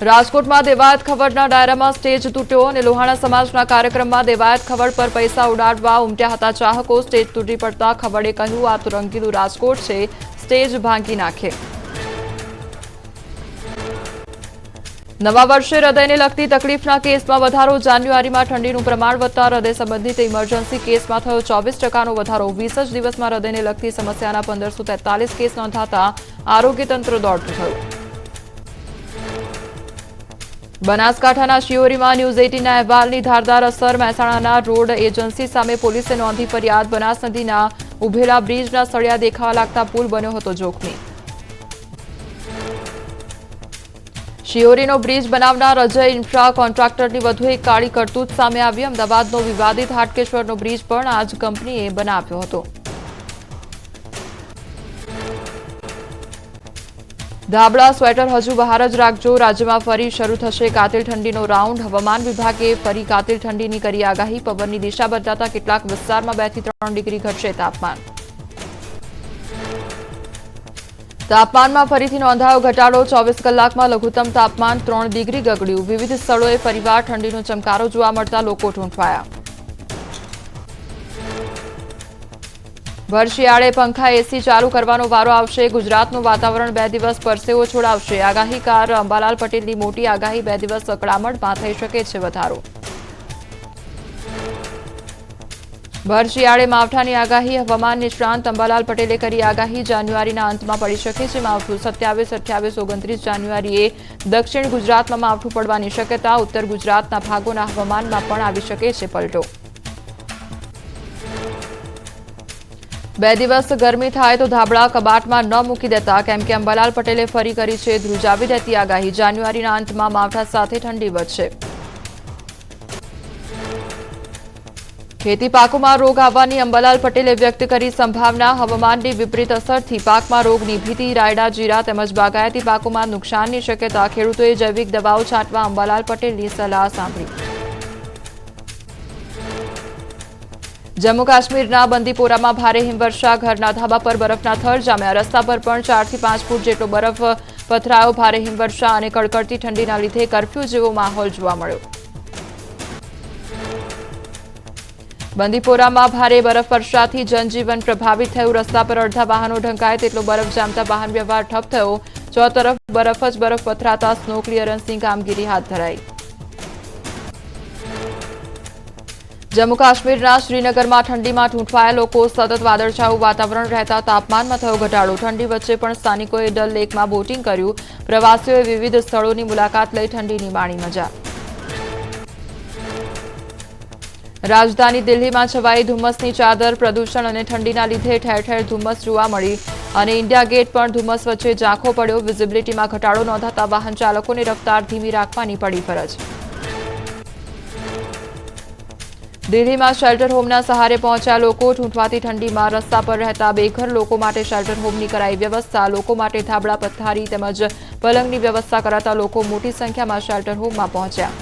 રાજકોટમાં દેવાયત ખવડના ડાયરામાં સ્ટેજ તૂટ્યો અને લોહાણા સમાજના કાર્યક્રમમાં દેવાયત ખવડ પર પૈસા ઉડાડવા ઉમટ્યા હતા ચાહકો. સ્ટેજ તૂટી પડતા ખવડે કહ્યું, આ તો રંગીલું રાજકોટ છે, સ્ટેજ ભાંગી નાખે. નવા વર્ષે હૃદયને લગતી તકલીફના કેસમાં વધારો. જાન્યુઆરીમાં ઠંડીનું પ્રમાણ વધતા હૃદય સંબંધિત ઇમરજન્સી કેસમાં થયો 24% વધારો. 20 જ દિવસમાં હૃદયને લગતી સમસ્યાના 1543 કેસ નોંધાતા આરોગ્ય તંત્ર દોડતું થયું. બનાસકાંઠાના શિયોરીમાં ન્યૂઝ 18ના અહેવાલની ધારદાર અસર. મહેસાણાના રોડ એજન્સી સામે પોલીસે નોંધી ફરિયાદ. બનાસ નદીના ઉભેલા બ્રિજના સળિયા દેખાવા લાગતા પુલ બન્યો હતો જોખમી. શિયોરીનો બ્રિજ બનાવનાર અજય ઇન્ફ્રા કોન્ટ્રાક્ટરની વધુ એક કાળી કરતૂત સામે આવી. અમદાવાદનો વિવાદિત હાટકેશ્વરનો બ્રિજ પણ આ જ કંપનીએ બનાવ્યો હતો. ધાબળા સ્વેટર હજુ બહાર જ રાખજો. રાજ્યમાં ફરી શરૂ થશે કાતિલ ઠંડીનો રાઉન્ડ. હવામાન વિભાગે ફરી કાતિલ ઠંડીની કરી આગાહી. પવનની દિશા બદલાતા કેટલાક વિસ્તારમાં 2 થી 3 ડિગ્રી ઘટશે તાપમાન. તાપમાનમાં ફરીથી નોંધાયો ઘટાડો. 24 કલાકમાં લઘુત્તમ તાપમાન 3 ડિગ્રી ગગડ્યું. વિવિધ સ્થળોએ ફરીવાર ઠંડીનો ચમકારો જોવા મળતા લોકો ઠૂંઠવાયા. ભર શિયાળે પંખા એસી ચાલુ કરવાનો વારો આવશે. ગુજરાતનું વાતાવરણ 2 દિવસ પરસેવો છોડાવશે. આગાહીકાર અંબાલાલ પટેલની મોટી આગાહી. 2 દિવસ અકળામણમાં થઈ શકે છે વધારો. ભર શિયાળે માવઠાની આગાહી. હવામાન નિષ્ણાંત અંબાલાલ પટેલે કરી આગાહી. જાન્યુઆરીના અંતમાં પડી શકે છે માવઠું. 27, 28, 29 જાન્યુઆરીએ દક્ષિણ ગુજરાતમાં માવઠું પડવાની શક્યતા. ઉત્તર ગુજરાતના ભાગોના હવામાનમાં પણ આવી શકે છે પલટો. 2 દિવસ ગરમી થાય તો ધાબળા કબાટમાં ન મૂકી દેતા, કેમ કે અંબાલાલ પટેલે ફરી કરી છે ધ્રુજાવી દેતી આગાહી. જાન્યુઆરીના અંતમાં માવઠા સાથે ઠંડી વધશે. ખેતી પાકોમાં રોગ આવવાની અંબાલાલ પટેલે વ્યક્ત કરી સંભાવના. હવામાનની વિપરીત અસરથી પાકમાં રોગની ભીતિ. રાયડા, જીરા તેમજ બાગાયતી પાકોમાં નુકસાનની શક્યતા. ખેડૂતોએ જૈવિક દવાઓ છાંટવા અંબાલાલ પટેલની સલાહ સાંભળી. જમ્મુ કાશ્મીરના બંદીપોરામાં ભારે હિમવર્ષા. ઘરના ધાબા પર બરફના થર જામ્યા. રસ્તા પર પણ 4 થી 5 ફૂટ જેટલો બરફ પથરાયો. ભારે હિમવર્ષા અને કડકડતી ઠંડીના લીધે કરફ્યુ જેવો માહોલ જોવા મળ્યો. બંદીપોરામાં ભારે બરફવર્ષાથી જનજીવન પ્રભાવિત થયું. રસ્તા પર અડધા વાહનો ઢંકાય તેટલો બરફ જામતા વાહન વ્યવહાર ઠપ થયો. ચોતરફ બરફ જ બરફ પથરાતા સ્નો ક્લિયરન્સની કામગીરી હાથ ધરાઈ. જમ્મુ કાશ્મીરના શ્રીનગરમાં ઠંડીમાં ઠૂંઠવાયા લોકો. સતત વાદળછાયું વાતાવરણ રહેતા તાપમાનમાં થયો ઘટાડો. ઠંડી વચ્ચે પણ સ્થાનિકોએ ડલ લેકમાં બોટિંગ કર્યું. પ્રવાસીઓએ વિવિધ સ્થળોની મુલાકાત લઈ ઠંડીની માણી મજા. રાજધાની દિલ્હીમાં છવાઈ ધુમ્મસની ચાદર. પ્રદૂષણ અને ઠંડીના લીધે ઠેર ઠેર ધુમ્મસ જોવા મળી અને ઇન્ડિયા ગેટ પણ ધુમ્મસ વચ્ચે ઝાંખો પડ્યો. વિઝિબિલિટીમાં ઘટાડો નોંધાતા વાહન ચાલકોને રફતાર ધીમી રાખવાની પડી ફરજ. દિલ્હીમાં શેલ્ટર હોમના સહારે પહોંચ્યા લોકો. ઠૂંઠવાતી ઠંડીમાં રસ્તા પર રહેતા બેઘર લોકો માટે શેલ્ટર હોમની કરાઈ વ્યવસ્થા. લોકો માટે ધાબળા, પથારી તેમજ પલંગની વ્યવસ્થા કરાતા લોકો મોટી સંખ્યામાં શેલ્ટર હોમમાં પહોંચ્યા.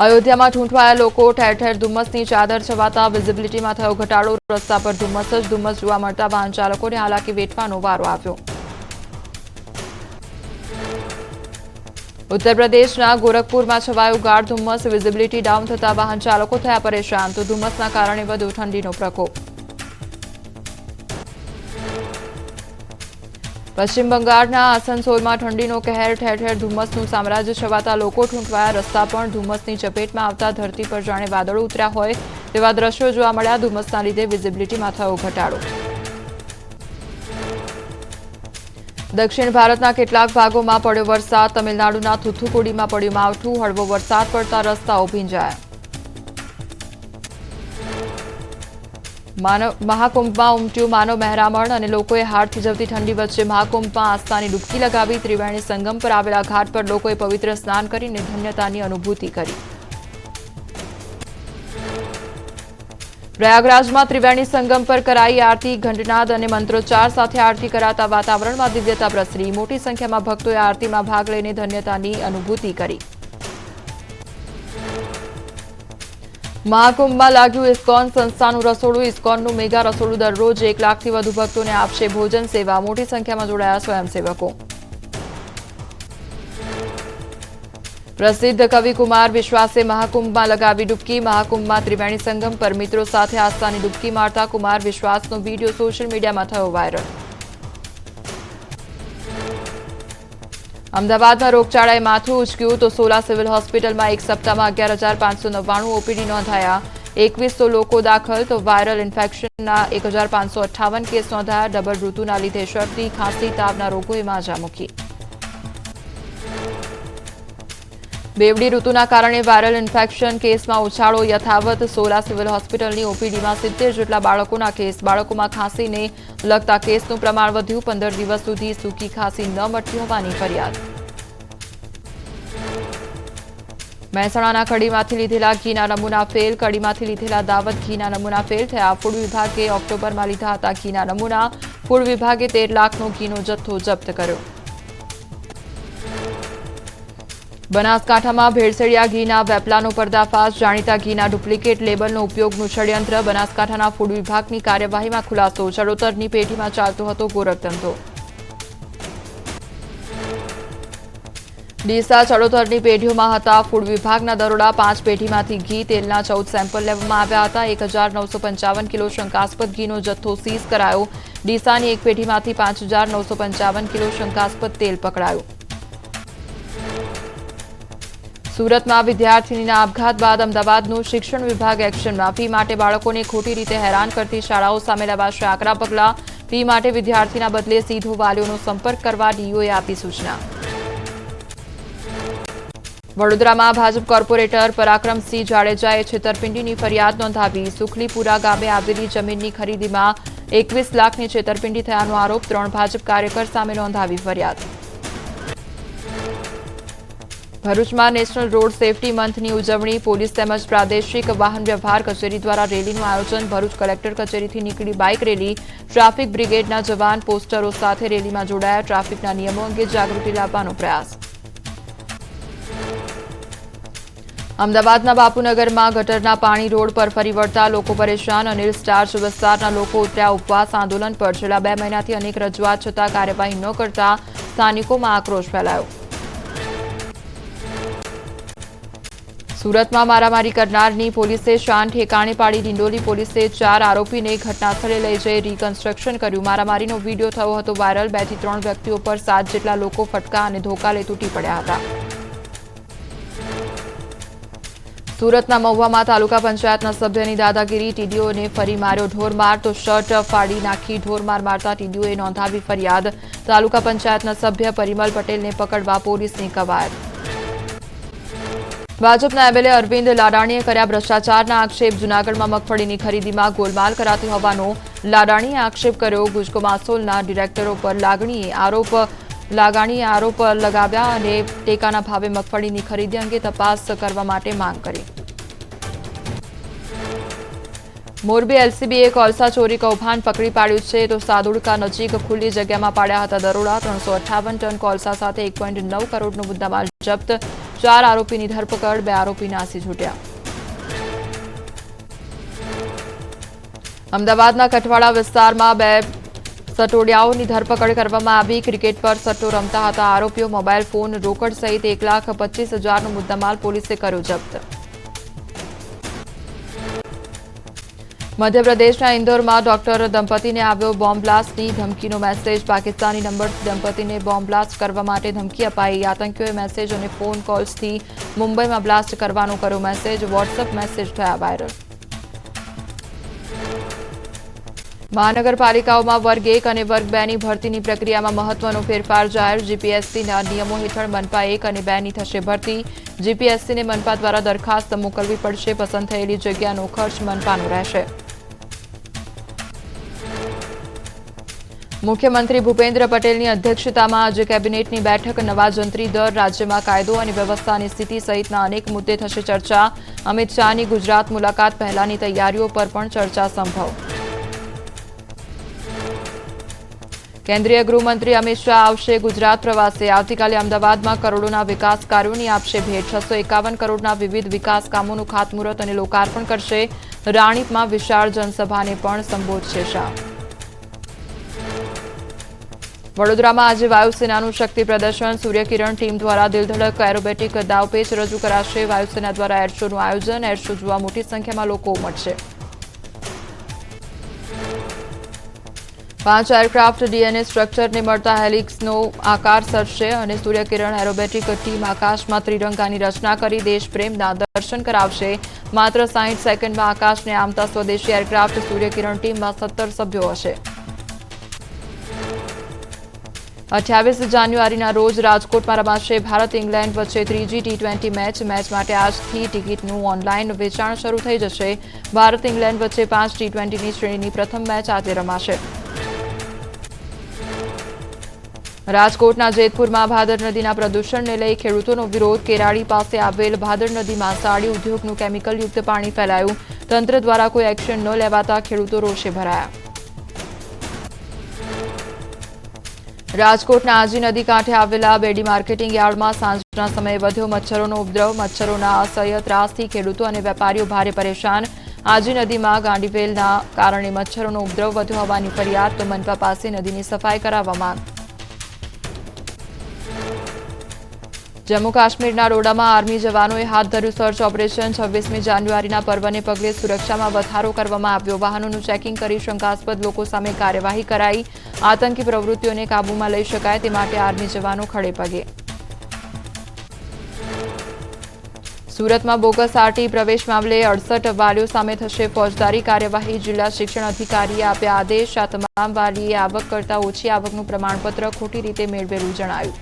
અયોધ્યામાં ઠૂંઠવાયા લોકો. ઠેર ઠેર ધુમ્મસની ચાદર છવાતા વિઝિબિલિટીમાં થયો ઘટાડો. રસ્તા પર ધુમ્મસ જ ધુમ્મસ જોવા મળતા વાહન ચાલકોને હાલાકી વેઠવાનો વારો આવ્યો. ઉત્તર પ્રદેશના ગોરખપુરમાં છવાયું ગાઢ ધુમ્મસ. વિઝિબિલિટી ડાઉન થતા વાહન ચાલકો થયા પરેશાન. તો ધુમ્મસના કારણે વધુ ઠંડીનો પ્રકોપ. પશ્ચિમ બંગાળના આસનસોલમાં ઠંડીનો કહેર. ઠેર ઠેર ધુમ્મસનું સામ્રાજ્ય છવાતા લોકો ઠૂંઠવાયા. રસ્તા પણ ધુમ્મસની ચપેટમાં આવતા ધરતી પર જાણે વાદળો ઉતર્યા હોય તેવા દ્રશ્યો જોવા મળ્યા. ધુમ્મસના લીધે વિઝિબિલિટીમાં થયો ઘટાડો. દક્ષિણ ભારતના કેટલાક ભાગોમાં પડ્યો વરસાદ. તમિલનાડુના થુથુકુડીમાં પડ્યું માવઠું. હળવો વરસાદ પડતા રસ્તાઓ ભીંજાયા. મહાકુંભમાં ઉમટ્યું માનવ મહેરામણ અને લોકોએ હાડ થીજવતી ઠંડી વચ્ચે મહાકુંભમાં આસ્થાની ડૂબકી લગાવી. ત્રિવેણી સંગમ પર આવેલા ઘાટ પર લોકોએ પવિત્ર સ્નાન કરીને ધન્યતાની અનુભૂતિ કરી. પ્રયાગરાજમાં ત્રિવેણી સંગમ પર કરાઈ આરતી. ઘંટનાદ અને મંત્રોચ્ચાર સાથે આરતી કરાતા વાતાવરણમાં દિવ્યતા પ્રસરી. મોટી સંખ્યામાં ભક્તોએ આરતીમાં ભાગ લઈને ધન્યતાની અનુભૂતિ કરી. મહાકુંભમાં લાગ્યું ઇસ્કોન સંસ્થાનું રસોડું. ઇસ્કોનનું મેગા રસોડું દરરોજ 1 લાખથી વધુ ભક્તોને આપશે ભોજન સેવા. મોટી સંખ્યામાં જોડાયા સ્વયંસેવકો. પ્રસિદ્ધ કવિ કુમાર વિશ્વાસે મહાકુંભમાં લગાવી ડૂબકી. મહાકુંભમાં ત્રિવેણી સંગમ પર મિત્રો સાથે આસ્થાની ડૂબકી મારતા કુમાર વિશ્વાસનો વિડીયો સોશિયલ મીડિયામાં થયો વાયરલ. અમદાવાદમાં રોગચાળાએ માથું ઉંચક્યું તો સોલા સિવિલ હોસ્પિટલમાં એક સપ્તાહમાં 11,599 ઓપીડી નોંધાયા. 2100 લોકો દાખલ તો વાયરલ ઇન્ફેક્શનના 1,558 કેસ નોંધાયા. ડબલ ઋતુના લીધે શરદી, ખાંસી, તાવના રોગોએ માજા મૂકી. બેવડી ઋતુના કારણે વાયરલ ઇન્ફેક્શન કેસમાં ઉછાળો યથાવત. સોલા સિવિલ હોસ્પિટલની ઓપીડીમાં 70 જેટલા બાળકોના કેસ. બાળકોમાં ખાંસીને લગતા કેસનું પ્રમાણ વધ્યું. 15 દિવસ સુધી સૂકી ખાંસી ન મટી હોવાની ફરિયાદ. મહેસાણાના કડીમાંથી લીધેલા ઘીના નમૂના ફેલ. કડીમાંથી લીધેલા દાવત ઘીના નમૂના ફેલ થયા. ફૂડ વિભાગે ઓક્ટોબરમાં લીધા હતા ઘીના નમૂના. ફૂડ વિભાગે 13 લાખનો ઘીનો જથ્થો જપ્ત કર્યો. બનાસકાંઠામાં ભેળસેળિયા ઘીના વેપલાનો પર્દાફાશ. જાણીતા ઘીના ડુપ્લિકેટ લેબલનો ઉપયોગનું ષડયંત્ર. બનાસકાંઠાના ફૂડ વિભાગની કાર્યવાહીમાં ખુલાસો. ચડોતરની પેઢીમાં ચાલતો હતો ગોરખધંધો. ડીસા ચડોતરની પેઢીઓમાં હતા ફૂડ વિભાગના દરોડા. 5 પેઢીમાંથી ઘી તેલના 14 સેમ્પલ લેવામાં આવ્યા હતા. 1,955 કિલો શંકાસ્પદ ઘીનો જથ્થો સીઝ કરાયો. ડીસાની એક પેઢીમાંથી 5,955 કિલો શંકાસ્પદ તેલ પકડાયું. સુરતમાં વિદ્યાર્થીનીના આપઘાત બાદ અમદાવાદનું શિક્ષણ વિભાગ એક્શનમાં. ફી માટે બાળકોને ખોટી રીતે હેરાન કરતી શાળાઓ સામે લેવાશે આકરા પગલાં. ફી માટે વિદ્યાર્થીના બદલે સીધો વાલીઓનો સંપર્ક કરવા ડીઓએ આપી સૂચના. વડોદરામાં ભાજપ કોર્પોરેટર પરાક્રમસિંહ જાડેજાએ છેતરપિંડીની ફરિયાદ નોંધાવી. સુખલીપુરા ગામે આવેલી જમીનની ખરીદીમાં 21 લાખની છેતરપિંડી થયાનો આરોપ. 3 ભાજપ કાર્યકર સામે નોંધાવી ફરિયાદ. ભરૂચમાં નેશનલ રોડ સેફટી મંથની ઉજવણી. પોલીસ તેમજ પ્રાદેશિક વાહન વ્યવહાર કચેરી દ્વારા રેલીનું આયોજન. ભરૂચ કલેક્ટર કચેરીથી નીકળી બાઇક રેલી. ટ્રાફિક બ્રિગેડના જવાન પોસ્ટરો સાથે રેલીમાં જોડાયા. ટ્રાફિકના નિયમો અંગે જાગૃતિ લાવવાનો પ્રયાસ. અમદાવાદના બાપુનગરમાં ગટરના પાણી રોડ પર ફરી વળતા લોકો પરેશાન. અનિલ સ્ટાર્ચ વિસ્તારના લોકો ઉતર્યા ઉપવાસ આંદોલન પર. છેલ્લા 2 મહિનાથી અનેક રજૂઆત છતાં કાર્યવાહી ન કરતા સ્થાનિકોમાં આક્રોશ ફેલાયો. સુરતમાં મારામારી કરનારની પોલીસે શાન ઠેકાણે પાડી. ડિંડોલી પોલીસે 4 આરોપીને ઘટનાસ્થળે લઈ જઈ રિકન્સ્ટ્રક્શન કર્યું. મારામારીનો વિડીયો થયો હતો વાયરલ. 2 થી 3 વ્યક્તિઓ પર 7 જેટલા લોકો ફટકા અને ધોકા લઈ તૂટી પડ્યા હતા. સુરતના મહુવામાં તાલુકા પંચાયતના સભ્યની દાદાગીરી. ટીડીઓને ફરી માર્યો ઢોરમાર તો શર્ટ ફાડી નાખી ઢોરમાર મારતા ટીડીઓએ નોંધાવી ફરિયાદ. તાલુકા પંચાયતના સભ્ય પરિમલ પટેલને પકડવા પોલીસની કવાયત. ભાજપના એમએલએ અરવિંદ લાડાણીએ કર્યા ભ્રષ્ટાચારના આક્ષેપ. જૂનાગઢમાં મગફળીની ખરીદીમાં ગોલમાલ કરાતી હોવાનો લાડાણીએ આક્ષેપ કર્યો. ગુજકોમાસોલના ડિરેક્ટરો પર લાગાણીએ આરોપ લગાવ્યા અને ટેકાના ભાવે મગફળીની ખરીદી અંગે તપાસ કરવા માટે માંગ કરી. મોરબી એલસીબીએ કોલસા ચોરી કૌભાંડ પકડી પાડ્યું છે તો સાદુડકા નજીક ખુલ્લી જગ્યામાં પાડ્યા હતા દરોડા. 358 ટન કોલસા સાથે 1.9 કરોડનો મુદ્દામાલ જપ્ત. 4 આરોપીની ધરપકડ. 2 આરોપી નાસી છૂટ્યા. અમદાવાદના કઠવાડા વિસ્તારમાં 2 સટોડિયાઓની ધરપકડ કરવામાં આવી. ક્રિકેટ પર સટ્ટો રમતા હતા આરોપીઓ. મોબાઈલ ફોન, રોકડ સહિત 1,25,000નો મુદ્દામાલ પોલીસે કર્યો જપ્ત. મધ્યપ્રદેશના ઇન્દોરમાં ડોક્ટર દંપતીને આવ્યો બોમ્બ બ્લાસ્ટની ધમકીનો મેસેજ. પાકિસ્તાની નંબરથી દંપતીને બોમ્બ બ્લાસ્ટ કરવા માટે ધમકી અપાઈ. આતંકીઓએ મેસેજ અને ફોન કોલ્સથી મુંબઈમાં બ્લાસ્ટ કરવાનો કર્યો મેસેજ. વોટ્સએપ મેસેજ થયા વાયરલ. મહાનગરપાલિકાઓમાં વર્ગ 1 અને વર્ગ 2ની ભરતીની પ્રક્રિયામાં મહત્વનો ફેરફાર જાહેર. જીપીએસસીના નિયમો હેઠળ મનપા 1 અને 2ની થશે ભરતી. જીપીએસસીને મનપા દ્વારા દરખાસ્ત મોકલવી પડશે. પસંદ થયેલી જગ્યાનો ખર્ચ મનપાનો રહેશે. મુખ્યમંત્રી ભૂપેન્દ્ર પટેલની અધ્યક્ષતામાં આજે કેબિનેટની બેઠક. નવા જંત્રી દર, રાજ્યમાં કાયદો અને વ્યવસ્થાની સ્થિતિ સહિતના અનેક મુદ્દે થશે ચર્ચા. અમિત શાહની ગુજરાત મુલાકાત પહેલાની તૈયારીઓ પર પણ ચર્ચા સંભવ. કેન્દ્રીય ગૃહમંત્રી અમિત શાહ આવશે ગુજરાત પ્રવાસે. આવતીકાલે અમદાવાદમાં કરોડોના વિકાસ કાર્યોની આપશે ભેટ. 651 કરોડના વિવિધ વિકાસ કામોનું ખાતમુહૂર્ત અને લોકાર્પણ કરશે. રાણીપમાં વિશાળ જનસભાને પણ સંબોધશે શાહ. વડોદરામાં આજે વાયુસેનાનું શક્તિ પ્રદર્શન સૂર્યકિરણ ટીમ દ્વારા દિલધડક એરોબેટિક દાવપેચ રજૂ કરાશે. વાયુસેના દ્વારા એર શોનું આયોજન. એર શો જોવા મોટી સંખ્યામાં લોકો ઉમટશે. 5 એરક્રાફ્ટ ડીએનએ સ્ટ્રક્ચરને મળતા હેલિક્સનો આકાર સર્જશે અને સૂર્યકિરણ એરોબેટિક ટીમ આકાશમાં ત્રિરંગાની રચના કરી દેશપ્રેમના દર્શન કરાવશે. માત્ર 60 સેકન્ડમાં આકાશને આમતા સ્વદેશી એરક્રાફ્ટ સૂર્યકિરણ ટીમમાં 17 સભ્યો હશે. 28 જાન્યુઆરીના રોજ રાજકોટમાં રમાશે ભારત ઇંગ્લેન્ડ વચ્ચે ત્રીજી T20 મેચ. મેચ માટે આજથી ટિકિટનું ઓનલાઈન વેચાણ શરૂ થઈ જશે. ભારત ઇંગ્લેન્ડ વચ્ચે 5 T20ની શ્રેણીની પ્રથમ મેચ આજે રમાશે. રાજકોટના જેતપુરમાં ભાદર નદીના પ્રદૂષણને લઈ ખેડૂતોનો વિરોધ. કેરાળી પાસે આવેલ ભાદર નદીમાં સાડી ઉદ્યોગનું કેમિકલયુક્ત પાણી ફેલાયું. તંત્ર દ્વારા કોઈ એક્શન ન લેવાતા ખેડૂતો રોષે ભરાયા. રાજકોટના આજી નદી કાંઠે આવેલા બેડી માર્કેટિંગ યાર્ડમાં સાંજના સમયે વધ્યો મચ્છરોનો ઉપદ્રવ. મચ્છરોના અસહ્ય ત્રાસથી ખેડૂતો અને વેપારીઓ ભારે પરેશાન. આજી નદીમાં ગાંડીવેલના કારણે મચ્છરોનો ઉપદ્રવ વધ્યો હોવાની ફરિયાદ. તો મનપા પાસે નદીની સફાઈ કરાવવા માંગ. જમ્મુ કાશ્મીરના ડોડામાં આર્મી જવાનોએ હાથ ધર્યું સર્ચ ઓપરેશન. 26મી જાન્યુઆરીના પર્વને પગલે સુરક્ષામાં વધારો કરવામાં આવ્યો. વાહનોનું ચેકિંગ કરી શંકાસ્પદ લોકો સામે કાર્યવાહી કરાઈ. આતંકી પ્રવૃત્તિઓને કાબૂમાં લઈ શકાય તે માટે આર્મી જવાનો ખડેપગે. સુરતમાં બોગસ આરટી પ્રવેશ મામલે 68 વાલીઓ સામે થશે ફોજદારી કાર્યવાહી. જિલ્લા શિક્ષણ અધિકારીએ આપ્યા આદેશ. આ તમામ વાલીએ આવક કરતાં ઓછી આવકનું પ્રમાણપત્ર ખોટી રીતે મેળવેલું જણાયું.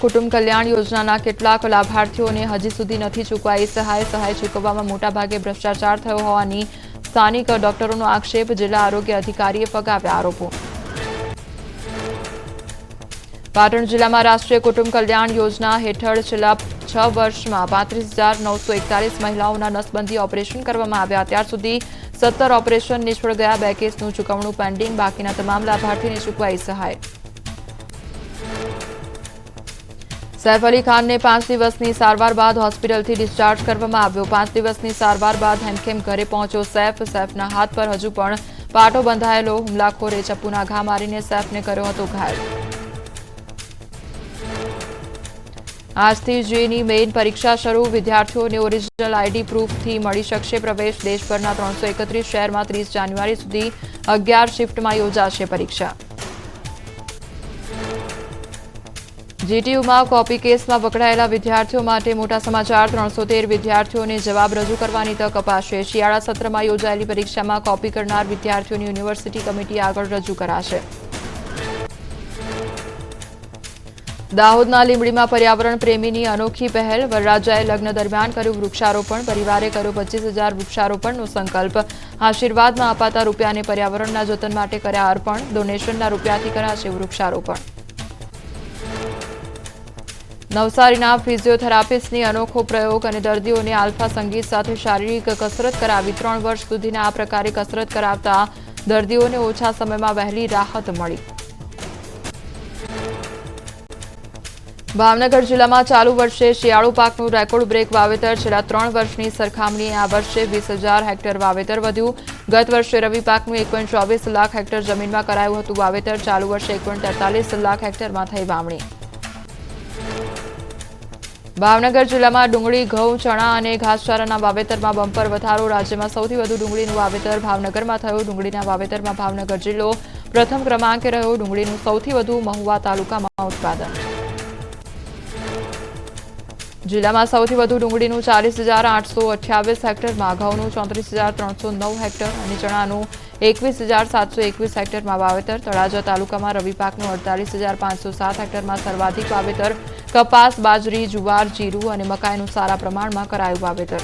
કુટુંબ કલ્યાણ યોજનાના કેટલાક લાભાર્થીઓને હજી સુધી નથી ચૂકવાઈ સહાય. સહાય ચૂકવવામાં મોટાભાગે ભ્રષ્ટાચાર થયો હોવાની સ્થાનિક ડોક્ટરોનો આક્ષેપ. જિલ્લા આરોગ્ય અધિકારીએ ફગાવ્યા આરોપો. પાટણ જિલ્લામાં રાષ્ટ્રીય કુટુંબ કલ્યાણ યોજના હેઠળ છેલ્લા 6 વર્ષમાં 35,941 મહિલાઓના નસબંધી ઓપરેશન કરવામાં આવ્યા. ત્યાર સુધી 17 ઓપરેશન નિષ્ફળ ગયા. 2 કેસનું ચૂકવણું પેન્ડિંગ. બાકીના તમામ લાભાર્થીને ચૂકવાઈ સહાય. સૈફ અલી ખાનને 5 દિવસની સારવાર બાદ હોસ્પિટલથી ડિસ્ચાર્જ કરવામાં આવ્યો. 5 દિવસની સારવાર બાદ હેમખેમ ઘરે પહોંચ્યો સૈફ. સૈફના હાથ પર હજુ પણ પાટો બંધાયેલો. હુમલાખોરે ચપ્પુના ઘા મારીને સૈફને કર્યો હતો ઘાયલ. આજથી જેની મેઇન પરીક્ષા શરૂ. વિદ્યાર્થીઓને ઓરિજિનલ આઈડી પ્રૂફથી મળી શકશે પ્રવેશ. દેશભરના 331 શહેરમાં 30 જાન્યુઆરી સુધી 11 શિફ્ટમાં યોજાશે પરીક્ષા. જીટીયુમાં કોપી કેસમાં પકડાયેલા વિદ્યાર્થીઓ માટે મોટા સમાચાર. 313 વિદ્યાર્થીઓને જવાબ રજૂ કરવાની તક અપાશે. શિયાળા સત્રમાં યોજાયેલી પરીક્ષામાં કોપી કરનાર વિદ્યાર્થીઓની યુનિવર્સિટી કમિટી આગળ રજૂ કરાશે. દાહોદના લીંબડીમાં પર્યાવરણ પ્રેમીની અનોખી પહેલ. વરરાજાએ લગ્ન દરમિયાન કર્યું વૃક્ષારોપણ. પરિવારે કર્યો 25,000 વૃક્ષારોપણનો સંકલ્પ. આશીર્વાદમાં અપાતા રૂપિયાને પર્યાવરણના જતન માટે કર્યા અર્પણ. ડોનેશનના રૂપિયાથી કરાશે વૃક્ષારોપણ. નવસારીના ફિઝિયોથેરાપિસ્ટની અનોખો પ્રયોગ અને દર્દીઓને આલ્ફા સંગીત સાથે શારીરિક કસરત કરાવી. 3 વર્ષ સુધીના આ પ્રકારે કસરત કરાવતા દર્દીઓને ઓછા સમયમાં વહેલી રાહત મળી. ભાવનગર જિલ્લામાં ચાલુ વર્ષે શિયાળુ પાકનું રેકોર્ડ બ્રેક વાવેતર. છેલ્લા 3 વર્ષની સરખામણીએ આ વર્ષે 20,000 હેક્ટર વાવેતર વધ્યું. ગત વર્ષે રવિ પાકનું 1.24 લાખ હેક્ટર જમીનમાં કરાયું હતું વાવેતર. ચાલુ વર્ષે 1.43 લાખ હેક્ટરમાં થઈ વાવણી. ભાવનગર જિલ્લામાં ડુંગળી, ઘઉં, ચણા અને ઘાસચારાના વાવેતરમાં બમ્પર વધારો. રાજ્યમાં સૌથી વધુ ડુંગળીનું વાવેતર ભાવનગરમાં થયું. ડુંગળીના વાવેતરમાં ભાવનગર જિલ્લો પ્રથમ ક્રમાંકે રહ્યો. ડુંગળીનું સૌથી વધુ મહુવા તાલુકામાં ઉત્પાદન. જિલ્લામાં સૌથી વધુ ડુંગળીનું 40,828 હેક્ટરમાં, ઘઉંનું 34,309 હેક્ટર અને ચણાનું 21,721 હેક્ટરમાં વાવેતર. તળાજા તાલુકામાં રવિ પાકનું 48,507 હેક્ટરમાં સર્વાધિક વાવેતર. કપાસ, બાજરી, જુવાર, જીરું અને મકાઈનું સારા પ્રમાણમાં કરાયું વાવેતર.